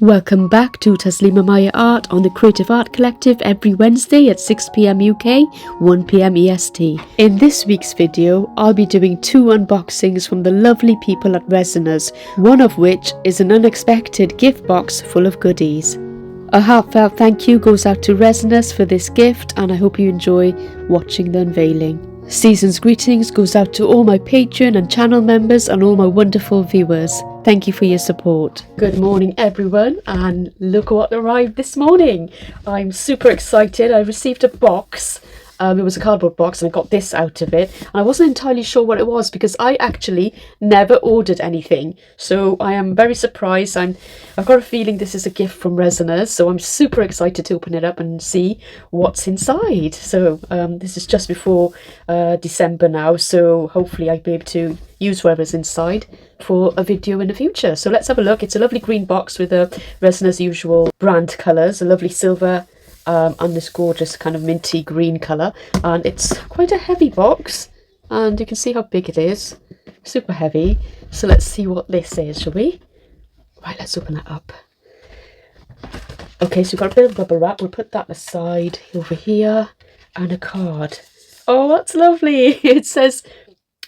Welcome back to Taslima Maya Art on the Creative Art Collective every Wednesday at 6 p.m. UK, 1 p.m. EST. In this week's video, I'll be doing 2 unboxings from the lovely people at Resiners, one of which is an unexpected gift box full of goodies. A heartfelt thank you goes out to Resiners for this gift, and I hope you enjoy watching the unveiling. Season's greetings goes out to all my Patreon and channel members and all my wonderful viewers. Thank you for your support. Good morning everyone, and look what arrived this morning. I'm super excited. I received a box. It was a cardboard box and I got this out of it. And I wasn't entirely sure what it was because I actually never ordered anything. So I am very surprised. I've got a feeling this is a gift from Resiners. So I'm super excited to open it up and see what's inside. So this is just before December now. So hopefully I'll be able to use whatever's inside for a video in the future. So let's have a look. It's a lovely green box with the Resiners usual brand colours, a lovely silver and this gorgeous kind of minty green colour, and it's quite a heavy box, and you can see how big it is, super heavy. So let's see what this is, shall we? Right, let's open that up. Okay, so we've got a bit of bubble wrap. We'll put that aside over here, and a card. Oh, that's lovely. It says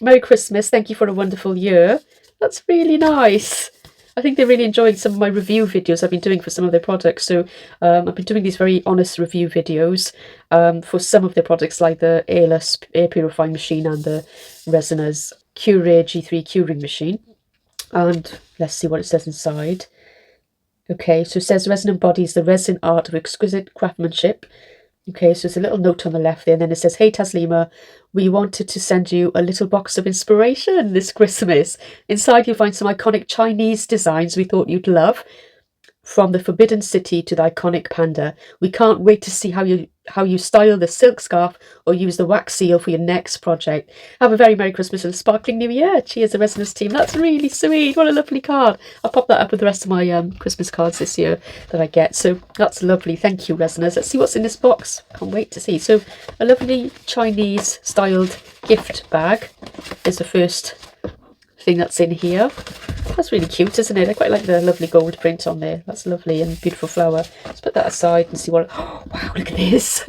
Merry Christmas, thank you for a wonderful year. That's really nice. I think they're really enjoying some of my review videos I've been doing for some of their products. So I've been doing these very honest review videos for some of their products, like the airless air purifying machine and the Resiners Curie G3 curing machine. And let's see what it says inside. Okay, so it says resin embodies the resin art of exquisite craftsmanship. Okay, so there's a little note on the left there, and then it says, "Hey Taslima, we wanted to send you a little box of inspiration this Christmas. Inside you'll find some iconic Chinese designs we thought you'd love. From the Forbidden City to the iconic panda. We can't wait to see how you style the silk scarf or use the wax seal for your next project. Have a very Merry Christmas and a sparkling New Year. Cheers, the Resiners team." That's really sweet. What a lovely card. I'll pop that up with the rest of my Christmas cards this year that I get. So that's lovely. Thank you, Resiners. Let's see what's in this box. Can't wait to see. So a lovely Chinese styled gift bag is the first thing that's in here. That's really cute, isn't it? I quite like the lovely gold print on there. That's lovely and beautiful flower. Let's put that aside and see what... Oh, wow, look at this.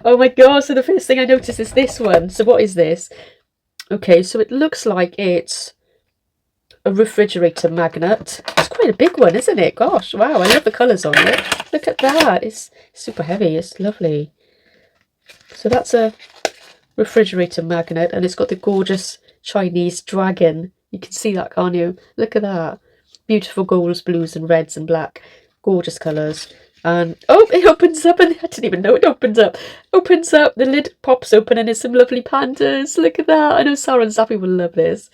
Oh my god, so the first thing I noticed is this one. So what is this? Okay, so it looks like it's a refrigerator magnet. It's quite a big one, isn't it? Gosh, wow, I love the colours on it. Look at that. It's super heavy. It's lovely. So that's a refrigerator magnet, and it's got the gorgeous Chinese dragon. You can see that, can't you? Look at that. Beautiful golds, blues and reds and black. Gorgeous colours. And oh, it opens up, and I didn't even know it opened up. Opens up, the lid pops open, and there's some lovely pandas. Look at that. I know Sarah and Zappy will love this.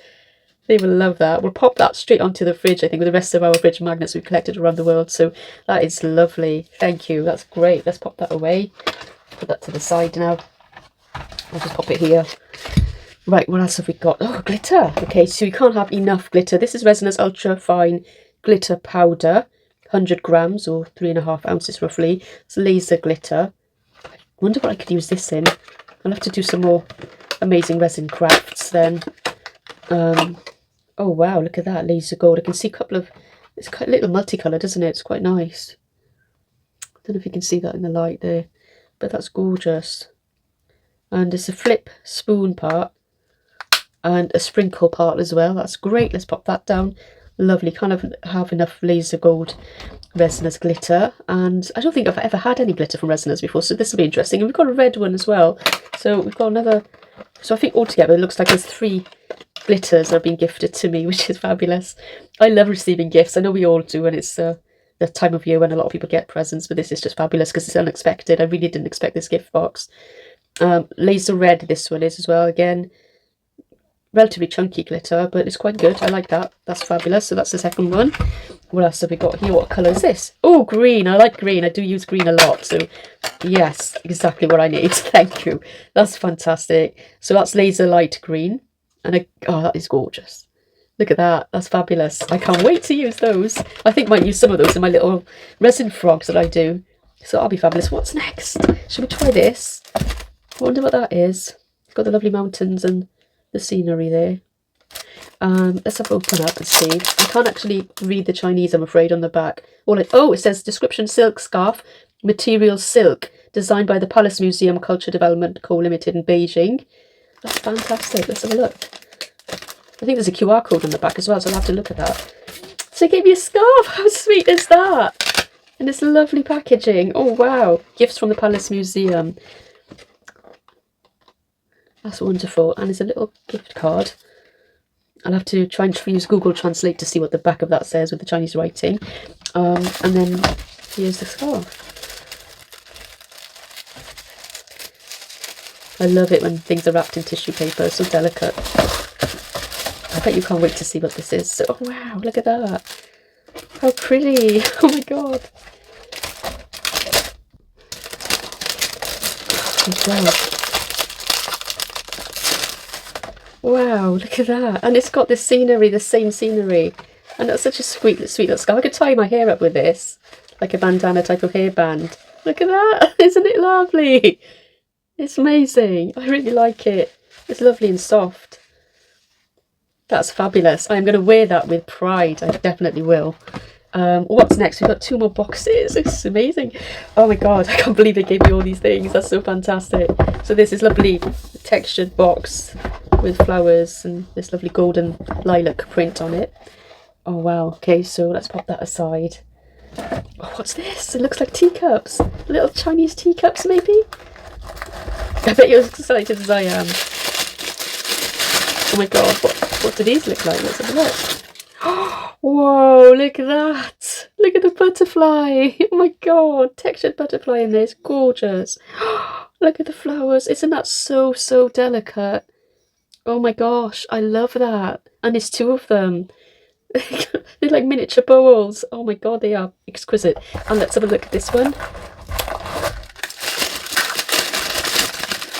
They will love that. We'll pop that straight onto the fridge, I think, with the rest of our fridge magnets we've collected around the world. So that is lovely. Thank you. That's great. Let's pop that away. Put that to the side now. I'll just pop it here. Right, what else have we got? Oh, glitter. Okay, so you can't have enough glitter. This is Resiners Ultra Fine Glitter Powder, 100 grams or 3.5 ounces roughly. It's laser glitter. I wonder what I could use this in. I'll have to do some more amazing resin crafts then. Oh wow, look at that laser gold. I can see a couple of... It's quite a little multicoloured, isn't it? It's quite nice. I don't know if you can see that in the light there, but that's gorgeous. And it's a flip spoon part and a sprinkle part as well. That's great. Let's pop that down. Lovely. Kind of have enough laser gold Resiners glitter, and I don't think I've ever had any glitter from Resiners before, so this will be interesting. And we've got a red one as well, so we've got another. So I think altogether it looks like there's 3 glitters that are being gifted to me, which is fabulous. I love receiving gifts. I know we all do, and it's the time of year when a lot of people get presents, but this is just fabulous because it's unexpected. I really didn't expect this gift box. Laser red this one is as well. Again, relatively chunky glitter, but it's quite good. I like that. That's fabulous. So that's the second one. What else have we got here? What colour is this? Oh, green. I like green. I do use green a lot. So yes, exactly what I need. Thank you. That's fantastic. So that's laser light green. And oh, that is gorgeous. Look at that. That's fabulous. I can't wait to use those. I think I might use some of those in my little resin frogs that I do. So that'll be fabulous. What's next? Should we try this? I wonder what that is. It's got the lovely mountains and the scenery there. Let's have a open up and see. I can't actually read the Chinese, I'm afraid, on the back. Oh, it says description: silk scarf, material silk, designed by the Palace Museum Culture Development Co Limited in Beijing. That's fantastic. Let's have a look. I think there's a QR code on the back as well, so I'll have to look at that. So they gave me a scarf. How sweet is that? And it's lovely packaging. Oh wow, gifts from the Palace Museum. That's wonderful. And there's a little gift card. I'll have to try and use Google Translate to see what the back of that says with the Chinese writing. And then here's the scarf. I love it when things are wrapped in tissue paper. It's so delicate. I bet you can't wait to see what this is. So, oh wow, look at that. How pretty. Oh my god. Oh my god. Wow, look at that. And it's got this scenery, the same scenery. And that's such a sweet little scarf. I could tie my hair up with this, like a bandana type of hairband. Look at that. Isn't it lovely? It's amazing. I really like it. It's lovely and soft. That's fabulous. I'm going to wear that with pride. I definitely will. What's next? We've got 2 more boxes. It's amazing. Oh my god, I can't believe they gave me all these things. That's so fantastic. So this is lovely textured box with flowers and this lovely golden lilac print on it. Oh wow. Okay, so let's pop that aside. Oh, what's this? It looks like teacups. Little Chinese teacups maybe? I bet you're as excited as I am. Oh my god, what do these look like? Let's have a look. Whoa, look at that. Look at the butterfly. Oh my god, textured butterfly in this. Gorgeous. Look at the flowers. Isn't that so delicate? Oh my gosh, I love that. And there's 2 of them. They're like miniature bowls. Oh my god, they are exquisite. And let's have a look at this one.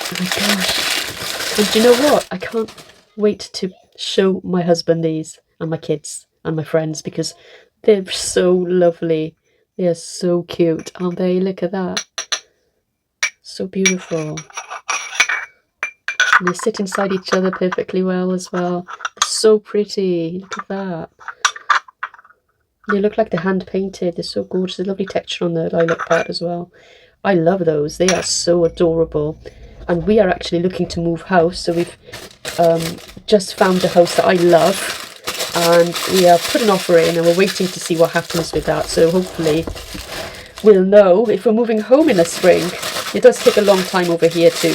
Oh my gosh. And do you know what? I can't wait to show my husband these and my kids and my friends because they're so lovely. They are so cute, aren't they? Look at that. So beautiful. And they sit inside each other perfectly well as well. They're so pretty. Look at that. They look like they're hand painted. They're so gorgeous. There's a lovely texture on the lilac part as well. I love those. They are so adorable. And we are actually looking to move house. So we've just found a house that I love. And we have put an offer in and we're waiting to see what happens with that. So hopefully we'll know if we're moving home in the spring. It does take a long time over here to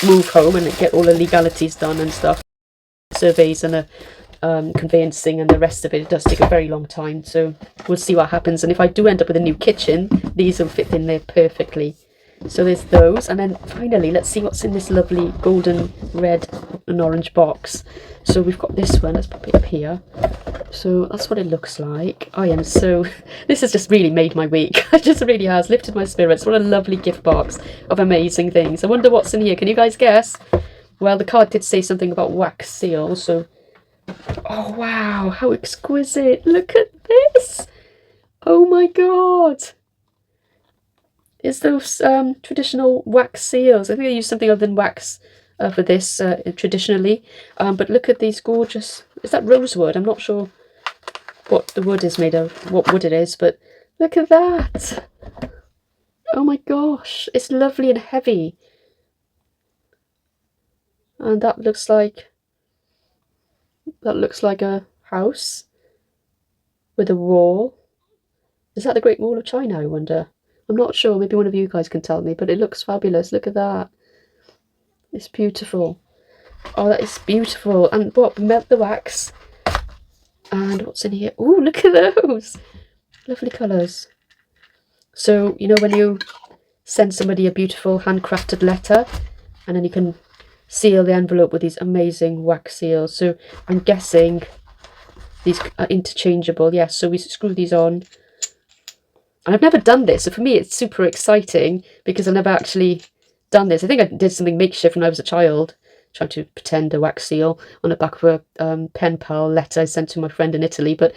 move home and get all the legalities done and stuff. Surveys and conveyancing and the rest of it. It does take a very long time. So we'll see what happens. And if I do end up with a new kitchen, these will fit in there perfectly. So there's those, and then finally let's see what's in this lovely golden, red and orange box. So we've got this one. Let's pop it up here. So that's what it looks like. I am so this has just really made my week. It just really has lifted my spirits. What a lovely gift box of amazing things. I wonder what's in here. Can you guys guess? Well, the card did say something about wax seals. So oh wow, how exquisite. Look at this. Oh my god. Is those traditional wax seals. I think they use something other than wax for this traditionally. But look at these gorgeous... Is that rosewood? I'm not sure what the wood is made of, what wood it is, but look at that. Oh my gosh, it's lovely and heavy. And that looks like a house with a wall. Is that the Great Wall of China, I wonder? I'm not sure, maybe one of you guys can tell me, but it looks fabulous. Look at that. It's beautiful. Oh, that is beautiful. And what? We melt the wax. And what's in here? Oh, look at those. Lovely colours. So, you know when you send somebody a beautiful handcrafted letter and then you can seal the envelope with these amazing wax seals. So I'm guessing these are interchangeable. Yes, so we screw these on. And I've never done this, so for me it's super exciting because I've never actually done this. I think I did something makeshift when I was a child, trying to pretend a wax seal on the back of a pen pal letter I sent to my friend in Italy, but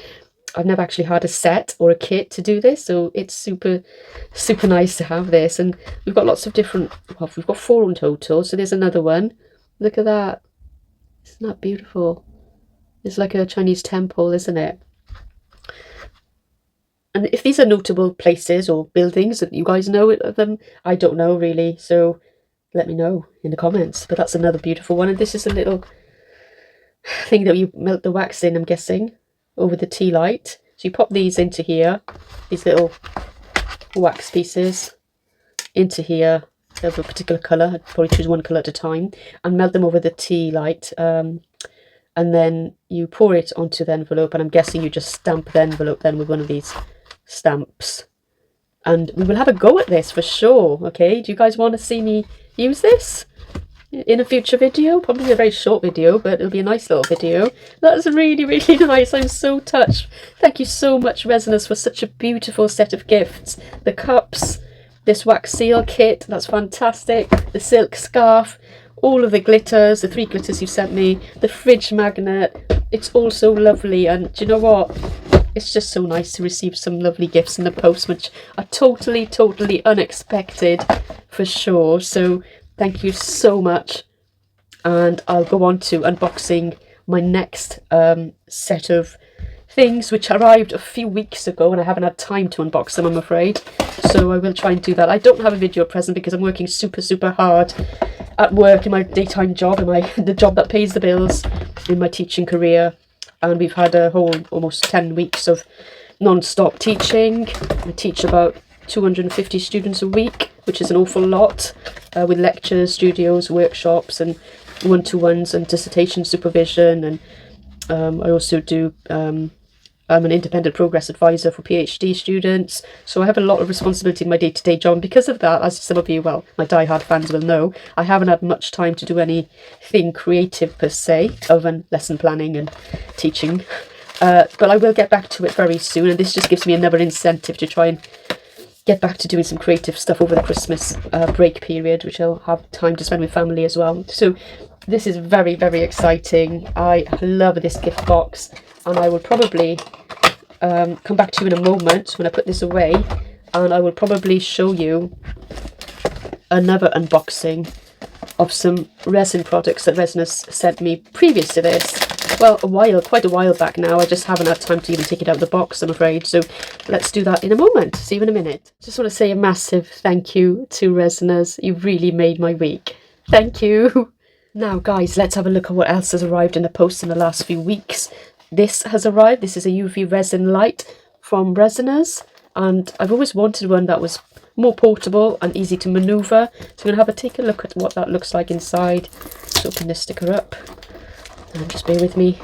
I've never actually had a set or a kit to do this, so it's super nice to have this. And we've got lots of different, well, we've got 4 in total, so there's another one. Look at that. Isn't that beautiful? It's like a Chinese temple, isn't it? And if these are notable places or buildings that you guys know of them, I don't know really, so let me know in the comments. But that's another beautiful one, and this is a little thing that you melt the wax in, I'm guessing, over the tea light. So you pop these into here, these little wax pieces into here of a particular colour. I'd probably choose one colour at a time, and melt them over the tea light. And then you pour it onto the envelope, and I'm guessing you just stamp the envelope then with one of these stamps. And we will have a go at this for sure. Okay, do you guys want to see me use this in a future video? Probably a very short video, but it'll be a nice little video. That's really, really nice. I'm so touched. Thank you so much, Resiners, for such a beautiful set of gifts. The cups, this wax seal kit, that's fantastic. The silk scarf, all of the glitters, the 3 glitters you sent me, the fridge magnet. It's all so lovely, and do you know what? It's just so nice to receive some lovely gifts in the post, which are totally, totally unexpected for sure. So thank you so much, and I'll go on to unboxing my next set of things which arrived a few weeks ago, and I haven't had time to unbox them, I'm afraid. So I will try and do that. I don't have a video present because I'm working super hard at work in my daytime job, in the job that pays the bills in my teaching career. And we've had a whole almost 10 weeks of non-stop teaching. I teach about 250 students a week, which is an awful lot, with lectures, studios, workshops, and one-to-ones and dissertation supervision. And I also do, I'm an independent progress advisor for PhD students, so I have a lot of responsibility in my day-to-day job. And because of that, as some of you, well, my die-hard fans will know, I haven't had much time to do anything creative per se, other than lesson planning and teaching. But I will get back to it very soon, and this just gives me another incentive to try and get back to doing some creative stuff over the Christmas break period, which I'll have time to spend with family as well. So this is very exciting. I love this gift box, and I will probably come back to you in a moment when I put this away, and I will probably show you another unboxing of some resin products that Resiners sent me previous to this. Well, quite a while back now. I just haven't had time to even take it out of the box, I'm afraid. So let's do that in a moment. See you in a minute. Just want to say a massive thank you to Resiners. You've really made my week. Thank you. Now, guys, let's have a look at what else has arrived in the post in the last few weeks. This has arrived. This is a UV resin light from Resiners, and I've always wanted one that was more portable and easy to maneuver. So I'm going to take a look at what that looks like inside. Let's open this sticker up. And just bear with me.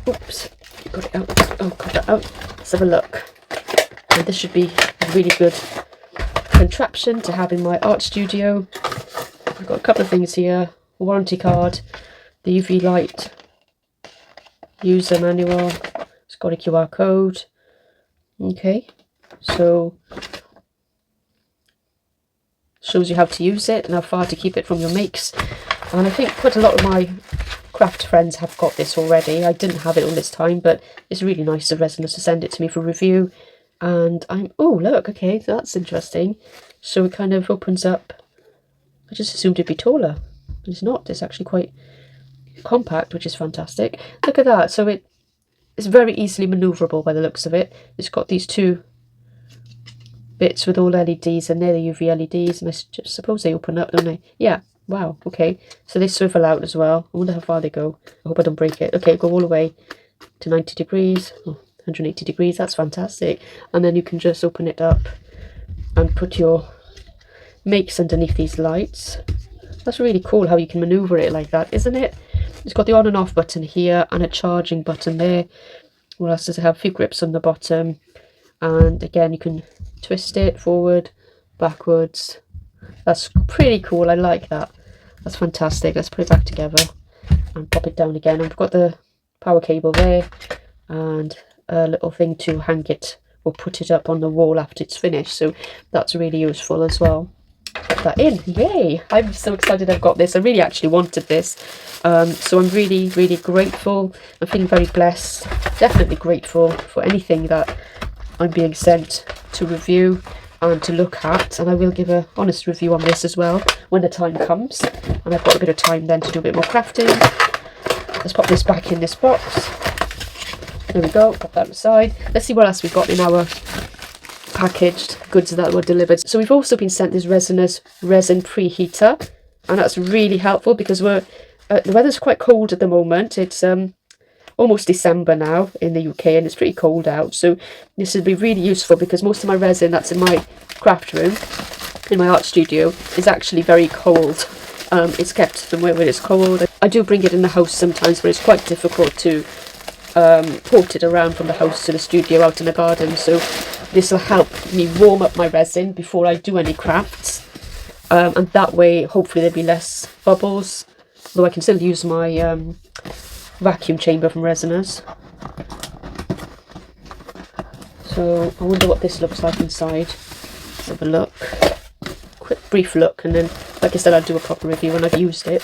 Oops, got it out. Oh, got that out. Let's have a look. And this should be a really good contraption to have in my art studio. I've got a couple of things here. A warranty card, the UV light, user manual. It's got a QR code. Okay, so shows you how to use it and how far to keep it from your makes. And I think quite a lot of my craft friends have got this already. I didn't have it all this time, but it's really nice of Resiners to send it to me for review. And oh look, okay, so that's interesting. So it kind of opens up. I just assumed it'd be taller, but it's not. It's actually quite compact, which is fantastic. Look at that. So it's very easily maneuverable by the looks of it. It's got these 2 bits with all LEDs, and they're the UV LEDs, and I suppose they open up, don't they? Yeah. Wow, okay. So they swivel out as well. I wonder how far they go. I hope I don't break it. Okay, go all the way to 90 degrees. Oh, 180 degrees. That's fantastic. And then you can just open it up and put your makes underneath these lights. That's really cool how you can maneuver it like that, isn't it? It's got the on and off button here and a charging button there. What else does it have? A few grips on the bottom. And again, you can twist it forward, backwards. That's pretty cool. I like that. That's fantastic. Let's put it back together and pop it down again. I've got the power cable there and a little thing to hang it or put it up on the wall after it's finished. So that's really useful as well. Put that in. Yay! I'm so excited I've got this. I really actually wanted this. So I'm really grateful. I'm feeling very blessed. Definitely grateful for anything that I'm being sent to review and to look at, and I will give an honest review on this as well when the time comes, and I've got a bit of time then to do a bit more crafting. let's pop this back in this box. There we go, pop that aside. Let's see what else we've got in our packaged goods that were delivered. So we've also been sent this Resiners resin preheater, and that's really helpful because the weather's quite cold at the moment. It's almost December now in the UK, and it's pretty cold out, so this would be really useful because most of my resin that's in my craft room, in my art studio, is actually very cold. It's kept somewhere where it's cold. I do bring it in the house sometimes, but it's quite difficult to port it around from the house to the studio out in the garden, so this will help me warm up my resin before I do any crafts, and that way hopefully there'll be less bubbles, though I can still use my vacuum chamber from Resiners. So I wonder what this looks like inside. Let's have a look, quick brief look, and then like I said, I'll do a proper review when I've used it.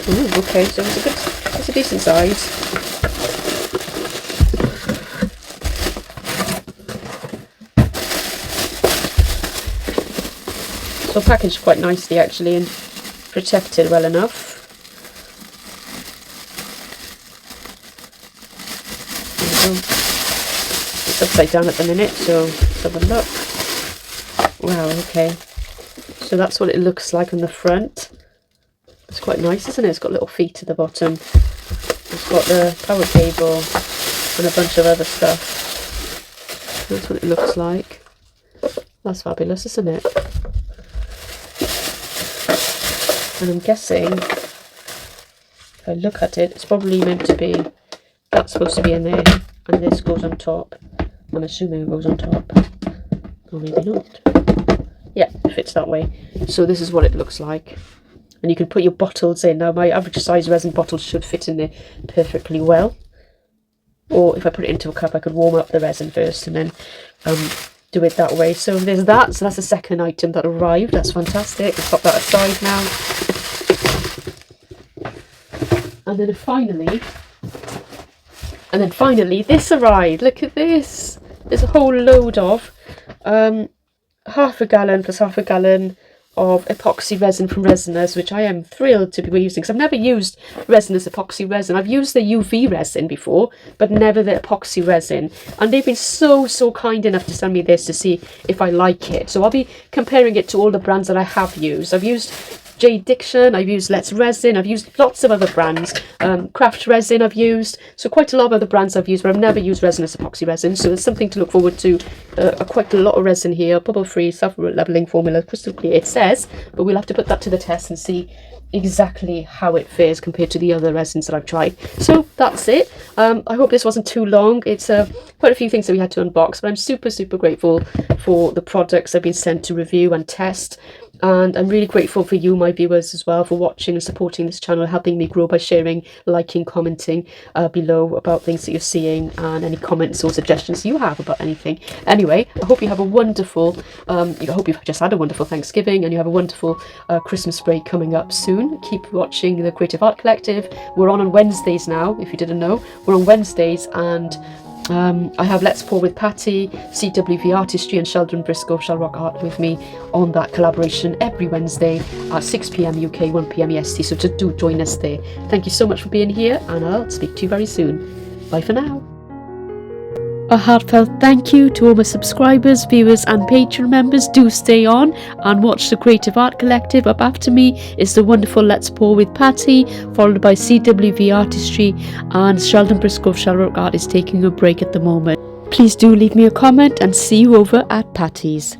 Ooh, okay, so it's a decent size. So packaged quite nicely actually, and protected well enough. There we go. It's upside down at the minute, so let's have a look. Wow, okay. So that's what it looks like on the front. It's quite nice, isn't it? It's got little feet at the bottom. It's got the power cable and a bunch of other stuff. That's what it looks like. That's fabulous, isn't it? And I'm guessing, if I look at it, it's probably meant to be, that's supposed to be in there, and this goes on top. I'm assuming it goes on top. Or maybe not. Yeah, it fits that way. So this is what it looks like. And you can put your bottles in. Now my average size resin bottles should fit in there perfectly well. Or if I put it into a cup, I could warm up the resin first and then do it that way. So there's that. So that's the second item that arrived. That's fantastic. Let's pop that aside now. And then finally this arrived. Look at this. There's a whole load of half a gallon plus half a gallon of epoxy resin from Resiners, which I am thrilled to be using because I've never used Resiners epoxy resin. I've used the UV resin before, but never the epoxy resin, and they've been so kind enough to send me this to see if I like it. So I'll be comparing it to all the brands that I have used. I've used J. Diction, I've used Let's Resin, I've used lots of other brands, Craft Resin I've used, so quite a lot of other brands I've used, but I've never used Resiners epoxy resin, so there's something to look forward to. Quite a lot of resin here, bubble-free, self-leveling formula, crystal clear it says, but we'll have to put that to the test and see exactly how it fares compared to the other resins that I've tried. So that's it. I hope this wasn't too long. It's quite a few things that we had to unbox, but I'm super grateful for the products I've been sent to review and test. And I'm really grateful for you, my viewers, as well, for watching and supporting this channel, helping me grow by sharing, liking, commenting below about things that you're seeing and any comments or suggestions you have about anything. Anyway, I hope you have a wonderful, I hope you've just had a wonderful Thanksgiving and you have a wonderful Christmas break coming up soon. Keep watching the Creative Art Collective. We're on Wednesdays now, if you didn't know. We're on Wednesdays, and I have Let's Pour with Patty, CWV Artistry and Sheldon Briscoe Shall Rock Art with me on that collaboration every Wednesday at 6 PM UK, 1 PM EST, so just do join us there. Thank you so much for being here, and I'll speak to you very soon. Bye for now. A heartfelt thank you to all my subscribers, viewers and Patreon members. Do stay on and watch the Creative Art Collective. Up after me is the wonderful Let's Pour with Patty, followed by CWV Artistry, and Sheldon Briscoe Shall Rock Art is taking a break at the moment. Please do leave me a comment, and see you over at Patty's.